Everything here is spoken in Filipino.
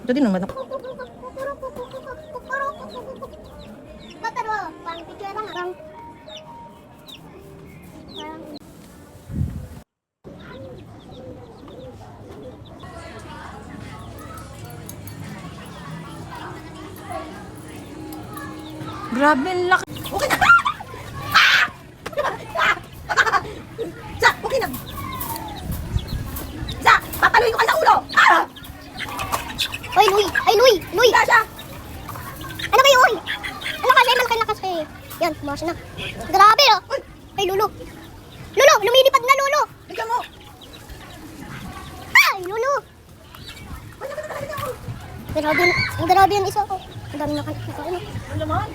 Ito din naman. Pero, parang picture lang. Parang... Grabe, ang laki. Okay na. Sa, okay na. Sa, papaluin ko kayo sa ulo. Oy, Louie! Ay, Louie! Louie! Sa. Ano kayo, oy? Ano kasi, malaking lakas kayo. Yan, pumasok na. Grabe, oh! Ay, Lulu! Lulu! Lumilipad na, Lulu! Ikaw mo. Ay, Lulu! Grabe, ang grabe yung isa ko. Ang dami nakain. Ano naman?